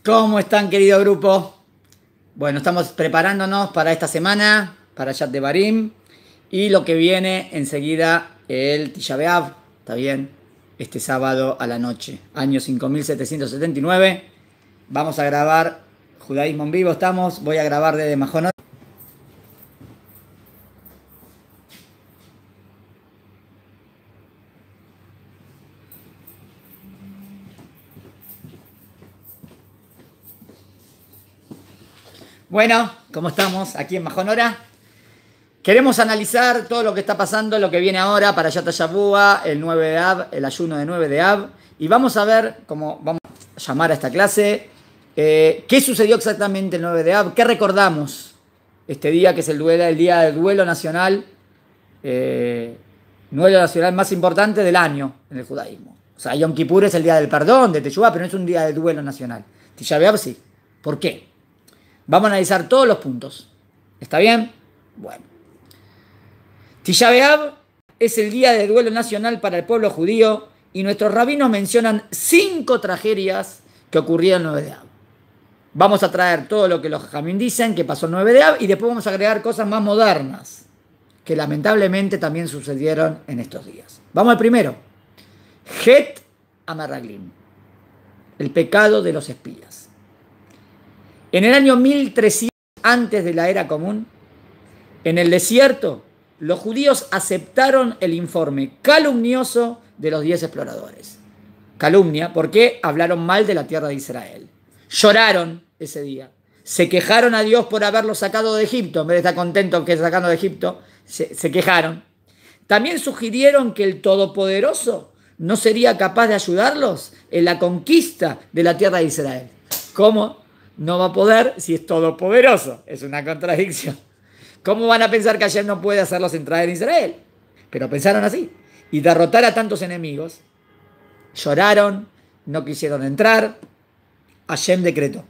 ¿Cómo están, querido grupo? Bueno, estamos preparándonos para esta semana, para Yat de Barim, y lo que viene enseguida, el Tisha B'Av, ¿está bien? Este sábado a la noche, año 5779. Vamos a grabar Judaísmo en vivo, voy a grabar desde Majonot. Bueno, ¿cómo estamos aquí en Majonora? Queremos analizar todo lo que está pasando, lo que viene ahora para Yat HaShavua, el 9 de Av, el ayuno de 9 de Av. Y vamos a ver cómo vamos a llamar a esta clase, qué sucedió exactamente el 9 de Av, qué recordamos este día, que es el día del duelo nacional, duelo nacional más importante del año en el judaísmo. O sea, Yom Kippur es el día del perdón, de Teshuvá, pero no es un día de duelo nacional. Tisha B'Av sí. ¿Por qué? Vamos a analizar todos los puntos. ¿Está bien? Bueno. Tisha B'Av es el día de duelo nacional para el pueblo judío y nuestros rabinos mencionan 5 tragedias que ocurrieron el 9 de Av. Vamos a traer todo lo que los jamín dicen que pasó el 9 de Av y después vamos a agregar cosas más modernas que lamentablemente también sucedieron en estos días. Vamos al primero. Het Amarraglim, el pecado de los espías. En el año 1300 antes de la era común, en el desierto, los judíos aceptaron el informe calumnioso de los 10 exploradores. Calumnia porque hablaron mal de la tierra de Israel. Lloraron ese día. Se quejaron a Dios por haberlos sacado de Egipto. En vez de estar contentos que sacando de Egipto, se quejaron. También sugirieron que el Todopoderoso no sería capaz de ayudarlos en la conquista de la tierra de Israel. ¿Cómo no va a poder si es todopoderoso? Es una contradicción. ¿Cómo van a pensar que Hashem no puede hacerlos entrar en Israel? Pero pensaron así. Y derrotar a tantos enemigos. Lloraron, no quisieron entrar. Hashem decretó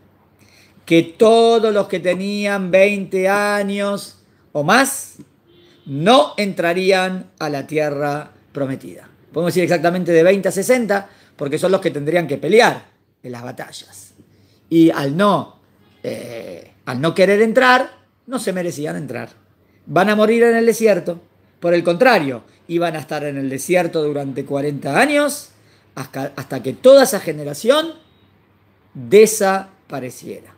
que todos los que tenían 20 años o más no entrarían a la tierra prometida. Podemos decir exactamente de 20 a 60, porque son los que tendrían que pelear en las batallas. Y al no querer entrar, no se merecían entrar. Van a morir en el desierto. Por el contrario, iban a estar en el desierto durante 40 años hasta que toda esa generación desapareciera.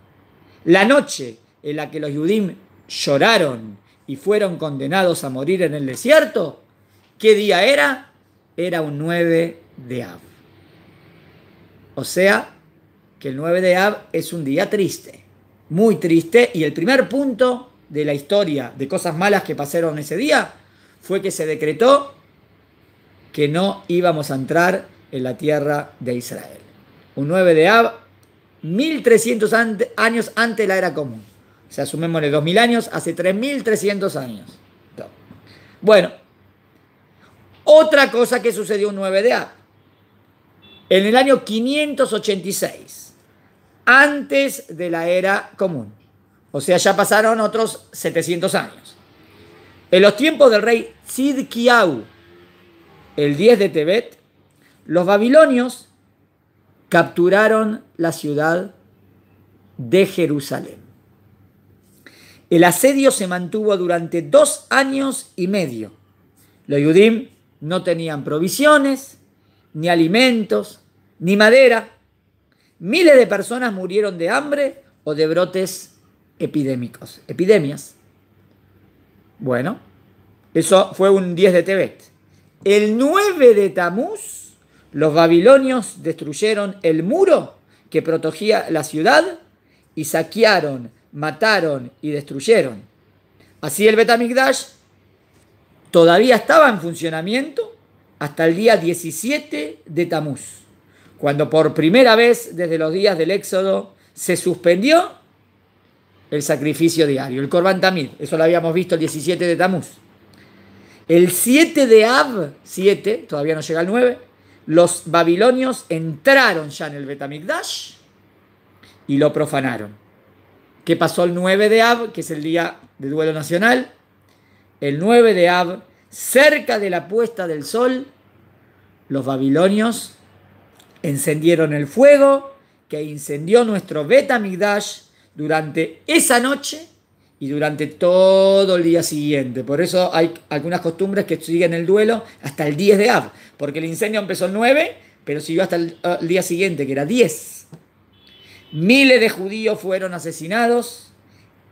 La noche en la que los Yudim lloraron y fueron condenados a morir en el desierto, ¿qué día era? Era un 9 de Av. O sea, que el 9 de Av es un día triste, muy triste, y el primer punto de la historia de cosas malas que pasaron ese día fue que se decretó que no íbamos a entrar en la tierra de Israel. Un 9 de Av, 1300 años antes de la era común. O sea, sumémosle 2000 años, hace 3300 años. Bueno, otra cosa que sucedió un 9 de Av. En el año 586, antes de la era común. O sea, ya pasaron otros 700 años. En los tiempos del rey Tzidkiyahu, el 10 de Tebet, los babilonios capturaron la ciudad de Jerusalén. El asedio se mantuvo durante 2 años y medio. Los Yudim no tenían provisiones, ni alimentos, ni madera. Miles de personas murieron de hambre o de brotes epidemias. Bueno, eso fue un 10 de Tebet. El 9 de Tamuz, los babilonios destruyeron el muro que protegía la ciudad y saquearon, mataron y destruyeron. Así el Bet HaMikdash todavía estaba en funcionamiento hasta el día 17 de Tamuz, cuando por primera vez desde los días del Éxodo se suspendió el sacrificio diario, el Korban Tamid. Eso lo habíamos visto el 17 de Tamuz. El 7 de Av, 7, todavía no llega al 9, los babilonios entraron ya en el Bet HaMikdash y lo profanaron. ¿Qué pasó el 9 de Av, que es el día de duelo nacional? El 9 de Av, cerca de la puesta del sol, los babilonios encendieron el fuego que incendió nuestro Bet HaMikdash durante esa noche y durante todo el día siguiente. Por eso hay algunas costumbres que siguen el duelo hasta el 10 de Av, porque el incendio empezó el 9, pero siguió hasta el día siguiente, que era 10. Miles de judíos fueron asesinados,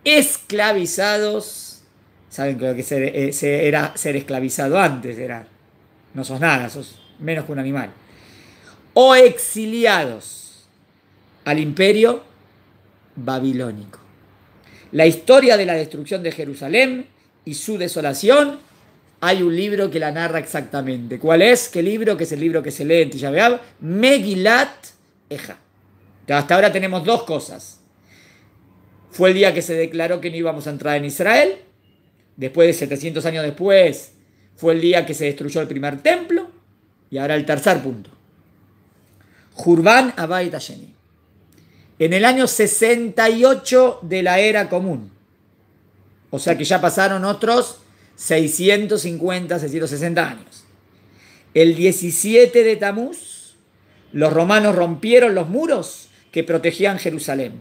esclavizados. Saben que lo que era ser esclavizado antes, era, no sos nada, sos menos que un animal. O exiliados al imperio babilónico. La historia de la destrucción de Jerusalén y su desolación, hay un libro que la narra exactamente. ¿Cuál es? ¿Qué libro? Que es el libro que se lee en Tisha B'Av, Megilat Eja. Hasta ahora tenemos dos cosas. Fue el día que se declaró que no íbamos a entrar en Israel. Después de 700 años después, fue el día que se destruyó el primer templo. Y ahora el tercer punto. Jurban Abayit Hasheni. En el año 68 de la era común. O sea que ya pasaron otros 650, 660 años. El 17 de Tamuz, los romanos rompieron los muros que protegían Jerusalén.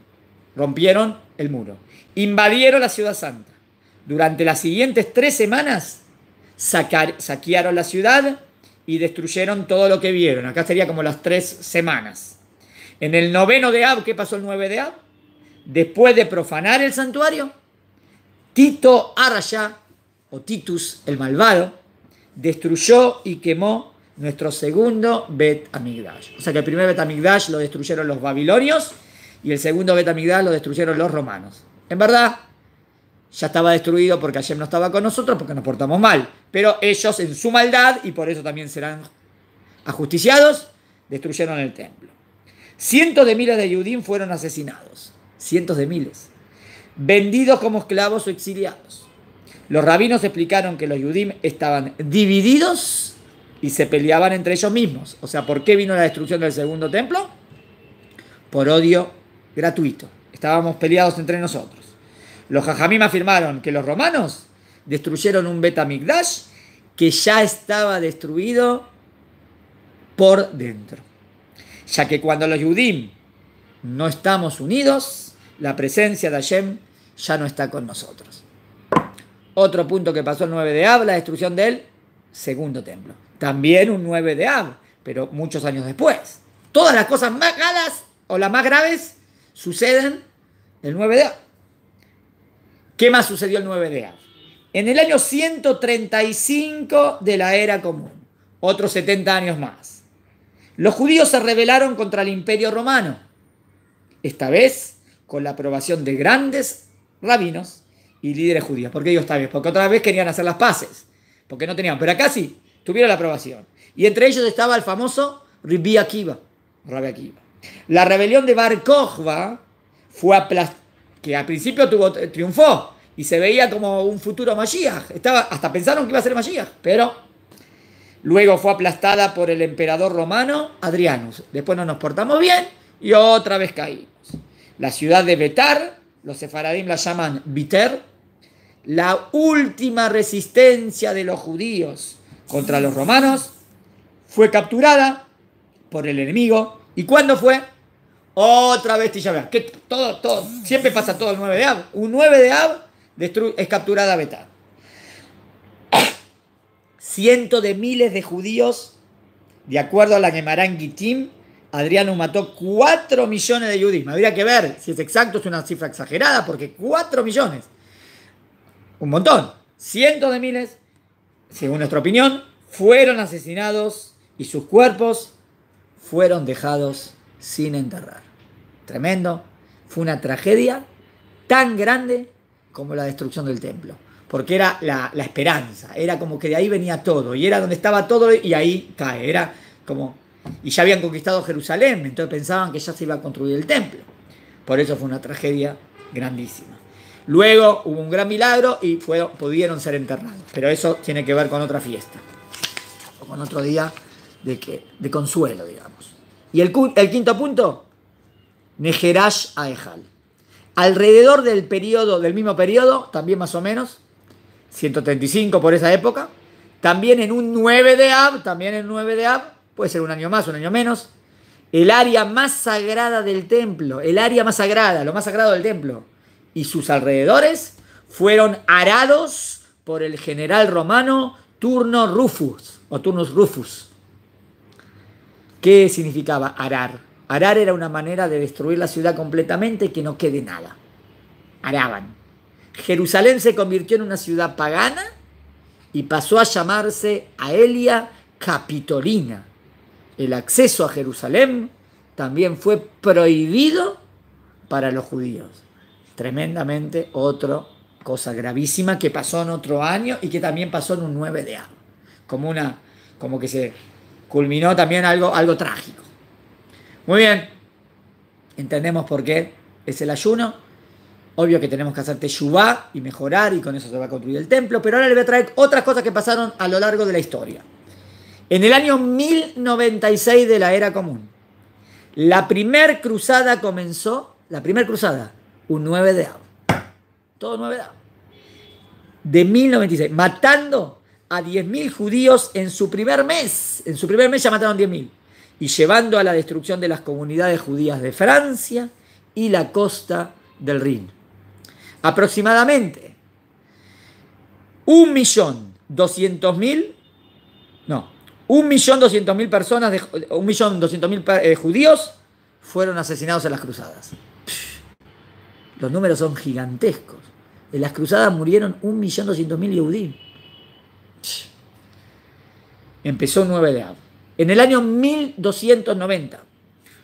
Rompieron el muro. Invadieron la ciudad santa. Durante las siguientes 3 semanas saquearon la ciudad y destruyeron todo lo que vieron. Acá sería como las 3 semanas. En el 9 de Av, ¿qué pasó el 9 de Av? Después de profanar el santuario, Tito Araya, o Titus el malvado, destruyó y quemó nuestro segundo Bet HaMikdash. O sea que el primer Bet HaMikdash lo destruyeron los babilonios y el segundo Bet HaMikdash lo destruyeron los romanos. En verdad, ya estaba destruido porque Hashem no estaba con nosotros porque nos portamos mal. Pero ellos en su maldad, y por eso también serán ajusticiados, destruyeron el templo. Cientos de miles de Yudim fueron asesinados. Cientos de miles. Vendidos como esclavos o exiliados. Los rabinos explicaron que los Yudim estaban divididos y se peleaban entre ellos mismos. O sea, ¿por qué vino la destrucción del segundo templo? Por odio gratuito. Estábamos peleados entre nosotros. Los Jajamim afirmaron que los romanos destruyeron un Bet HaMikdash que ya estaba destruido por dentro. Ya que cuando los Yudim no estamos unidos, la presencia de Hashem ya no está con nosotros. Otro punto que pasó el 9 de Av, la destrucción del segundo templo. También un 9 de Av, pero muchos años después. Todas las cosas más malas o las más graves suceden el 9 de Av. ¿Qué más sucedió el 9 de Av? En el año 135 de la era común, otros 70 años más, los judíos se rebelaron contra el imperio romano. Esta vez con la aprobación de grandes rabinos y líderes judíos. ¿Por qué digo esta vez? Porque otra vez querían hacer las paces. Porque no tenían. Pero acá sí, tuvieron la aprobación. Y entre ellos estaba el famoso Rabbi Akiva. La rebelión de Bar Kokhba fue que al principio triunfó y se veía como un futuro Mashiach. Hasta pensaron que iba a ser Mashiach. Pero luego fue aplastada por el emperador romano Adrianus. Después no nos portamos bien y otra vez caímos. La ciudad de Betar, los sefaradim la llaman Biter, la última resistencia de los judíos contra los romanos, fue capturada por el enemigo. ¿Y cuándo fue? Otra vez Tisha B'Av. Que todo, siempre pasa todo el 9 de Av. Un 9 de Av es capturada Betar. Cientos de miles de judíos, de acuerdo a la Gemara en Gittim, Adriano mató 4 millones de judíos. Habría que ver si es exacto, es una cifra exagerada, porque 4 millones. Un montón. Cientos de miles, según nuestra opinión, fueron asesinados y sus cuerpos fueron dejados sin enterrar. Tremendo. Fue una tragedia tan grande como la destrucción del templo. Porque era la esperanza. Era como que de ahí venía todo. Y era donde estaba todo y ahí cae. Era como... Y ya habían conquistado Jerusalén, entonces pensaban que ya se iba a construir el templo. Por eso fue una tragedia grandísima. Luego hubo un gran milagro y pudieron ser enterrados. Pero eso tiene que ver con otra fiesta. O con otro día de consuelo, digamos. Y el quinto punto, Neherash Aejal. Alrededor del mismo periodo, también más o menos, 135 por esa época, también en un 9 de Av, puede ser un año más, un año menos, el área más sagrada del templo, el área más sagrada, lo más sagrado del templo, y sus alrededores fueron arados por el general romano Turnus Rufus. ¿Qué significaba arar? Arar era una manera de destruir la ciudad completamente y que no quede nada. Araban. Jerusalén se convirtió en una ciudad pagana y pasó a llamarse Aelia Capitolina. El acceso a Jerusalén también fue prohibido para los judíos. Tremendamente otra cosa gravísima que pasó en otro año y que también pasó en un 9 de Av. Como que se culminó también algo trágico. Muy bien, entendemos por qué es el ayuno. Obvio que tenemos que hacer teshuvá y mejorar, y con eso se va a construir el templo, pero ahora le voy a traer otras cosas que pasaron a lo largo de la historia. En el año 1096 de la Era Común, la primer cruzada comenzó, un 9 de Av. Todo 9 de Av. De 1096, matando a 10.000 judíos en su primer mes. En su primer mes ya mataron 10.000. Y llevando a la destrucción de las comunidades judías de Francia y la costa del Rin. Aproximadamente 1.200.000 personas, 1.200.000 judíos fueron asesinados en las cruzadas. Los números son gigantescos. En las cruzadas murieron 1.200.000 judíos. Empezó 9 de Av. En el año 1290,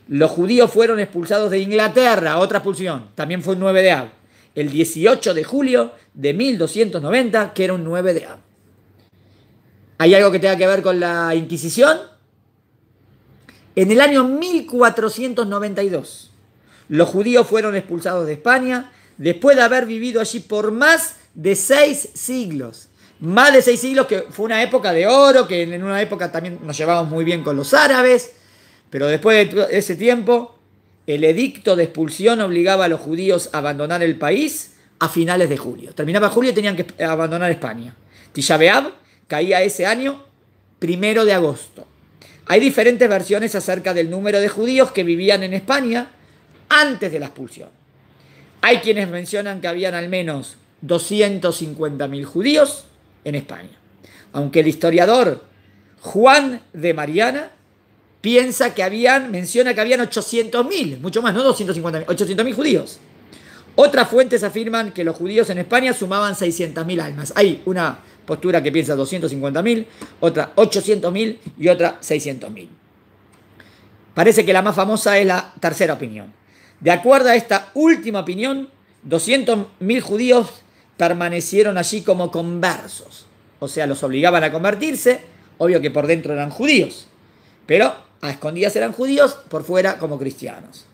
los judíos fueron expulsados de Inglaterra, otra expulsión, también fue un 9 de Av. El 18 de julio de 1290, que era un 9 de Av. ¿Hay algo que tenga que ver con la Inquisición? En el año 1492, los judíos fueron expulsados de España después de haber vivido allí por más de 6 siglos. Más de 6 siglos, que fue una época de oro, que en una época también nos llevábamos muy bien con los árabes, pero después de ese tiempo, el edicto de expulsión obligaba a los judíos a abandonar el país a finales de julio. Terminaba julio y tenían que abandonar España. Tisha B'Av caía ese año 1 de agosto. Hay diferentes versiones acerca del número de judíos que vivían en España antes de la expulsión. Hay quienes mencionan que habían al menos 250.000 judíos en España, aunque el historiador Juan de Mariana menciona que habían 800.000, mucho más, no 250.000, 800.000 judíos. Otras fuentes afirman que los judíos en España sumaban 600.000 almas. Hay una postura que piensa 250.000, otra 800.000 y otra 600.000. Parece que la más famosa es la tercera opinión. De acuerdo a esta última opinión, 200.000 judíos permanecieron allí como conversos. O sea, los obligaban a convertirse, obvio que por dentro eran judíos, pero a escondidas eran judíos, por fuera como cristianos.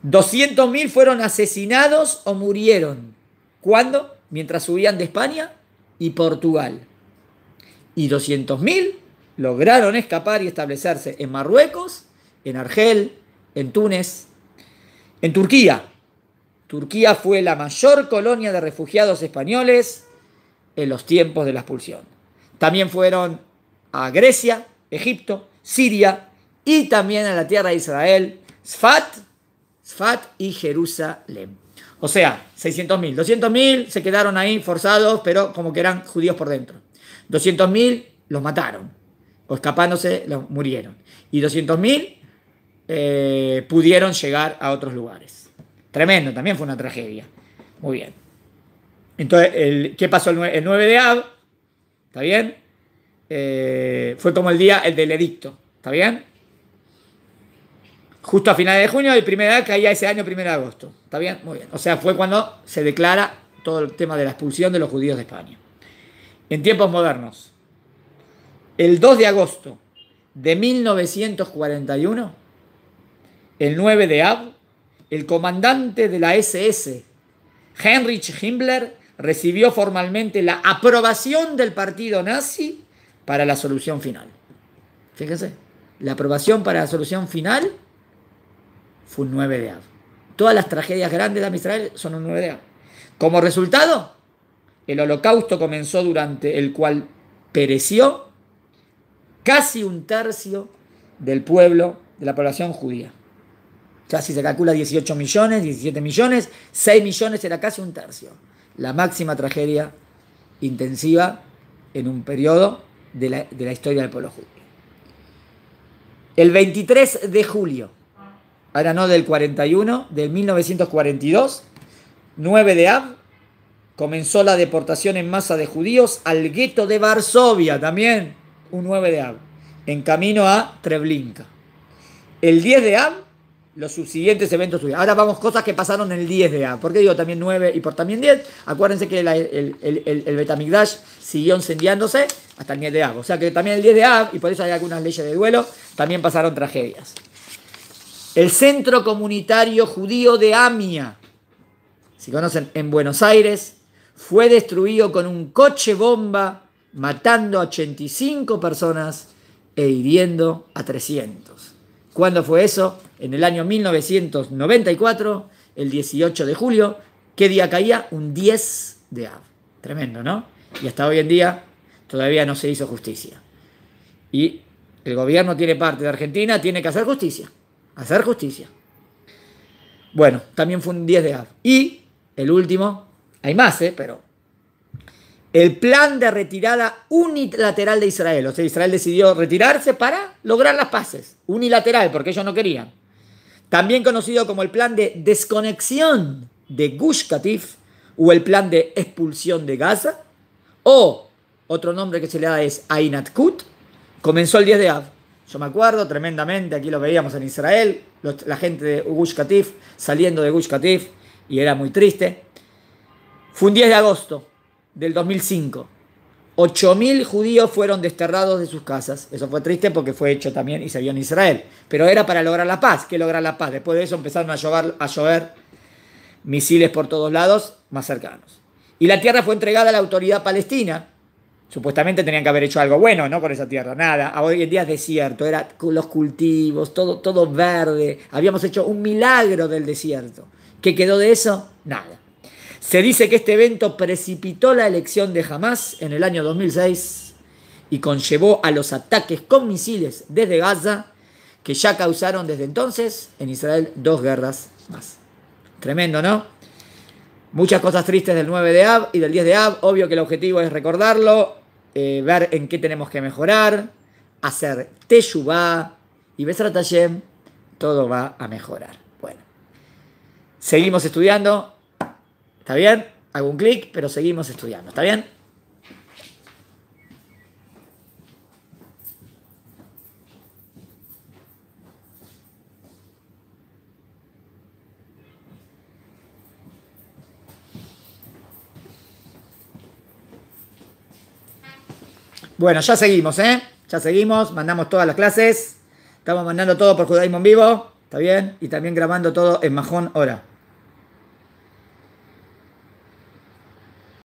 200.000 fueron asesinados o murieron. ¿Cuándo? Mientras huían de España y Portugal. Y 200.000 lograron escapar y establecerse en Marruecos, en Argel, en Túnez, en Turquía. Turquía fue la mayor colonia de refugiados españoles en los tiempos de la expulsión. También fueron a Grecia, Egipto, Siria y también a la tierra de Israel, Sfat y Jerusalén. O sea, 600.000. 200.000 se quedaron ahí forzados, pero como que eran judíos por dentro. 200.000 los mataron, o escapándose los murieron. Y 200.000 pudieron llegar a otros lugares. Tremendo, también fue una tragedia. Muy bien. Entonces, ¿qué pasó el 9 de Av? ¿Está bien? Fue como el día del edicto. ¿Está bien? Justo a finales de junio, el 1 de Av caía ese año 1 de agosto. ¿Está bien? Muy bien. O sea, fue cuando se declara todo el tema de la expulsión de los judíos de España. En tiempos modernos, el 2 de agosto de 1941, el 9 de Av, el comandante de la SS, Heinrich Himmler, recibió formalmente la aprobación del partido nazi para la solución final. Fíjense, la aprobación para la solución final fue un 9 de Av. Todas las tragedias grandes de Israel son un 9 de Av. Como resultado, el holocausto comenzó, durante el cual pereció casi un tercio del pueblo de la población judía. Ya si se calcula 18 millones, 17 millones, 6 millones era casi un tercio. La máxima tragedia intensiva en un periodo de la historia del pueblo judío. El 23 de julio, ahora no del 41, del 1942, 9 de Av, comenzó la deportación en masa de judíos al gueto de Varsovia, también un 9 de Av, en camino a Treblinka. El 10 de Av, los subsiguientes eventos sucedieron. Ahora vamos cosas que pasaron el 10 de Av. ¿Por qué digo también 9 y por también 10? Acuérdense que el Betamigdash siguió incendiándose hasta el 10 de Av. O sea que también el 10 de Av, y por eso hay algunas leyes de duelo, también pasaron tragedias. El Centro Comunitario Judío de Amia, si conocen, en Buenos Aires, fue destruido con un coche bomba, matando a 85 personas e hiriendo a 300. ¿Cuándo fue eso? En el año 1994, el 18 de julio. ¿Qué día caía? Un 10 de Av. Tremendo, ¿no? Y hasta hoy en día todavía no se hizo justicia. Y el gobierno tiene parte de Argentina, tiene que hacer justicia. Hacer justicia. Bueno, también fue un 10 de Av. Y el último, hay más, pero el plan de retirada unilateral de Israel. O sea, Israel decidió retirarse para lograr las paces. Unilateral, porque ellos no querían. También conocido como el plan de desconexión de Gush Katif o el plan de expulsión de Gaza. O otro nombre que se le da es Ainatkut. Comenzó el 10 de Av. Yo me acuerdo tremendamente, aquí lo veíamos en Israel, la gente de Gush Katif saliendo de Gush Katif y era muy triste. Fue un 10 de agosto del 2005. 8.000 judíos fueron desterrados de sus casas. Eso fue triste porque fue hecho también y se vio en Israel. Pero era para lograr la paz. ¿Qué lograr la paz? Después de eso empezaron a llover misiles por todos lados más cercanos. Y la tierra fue entregada a la autoridad palestina. Supuestamente tenían que haber hecho algo bueno, ¿no? Con esa tierra. Nada. Hoy en día es desierto. Era los cultivos, todo verde. Habíamos hecho un milagro del desierto. ¿Qué quedó de eso? Nada. Se dice que este evento precipitó la elección de Hamás en el año 2006 y conllevó a los ataques con misiles desde Gaza, que ya causaron desde entonces en Israel 2 guerras más. Tremendo, ¿no? Muchas cosas tristes del 9 de Av y del 10 de Av. Obvio que el objetivo es recordarlo, ver en qué tenemos que mejorar, hacer teshuvá y Besrat Hashem, todo va a mejorar. Bueno, seguimos estudiando. ¿Está bien? Hago un clic, pero seguimos estudiando. ¿Está bien? Bueno, ya seguimos, ¿eh? Ya seguimos, mandamos todas las clases. Estamos mandando todo por Judaísmo en vivo. ¿Está bien? Y también grabando todo en Majón Hora.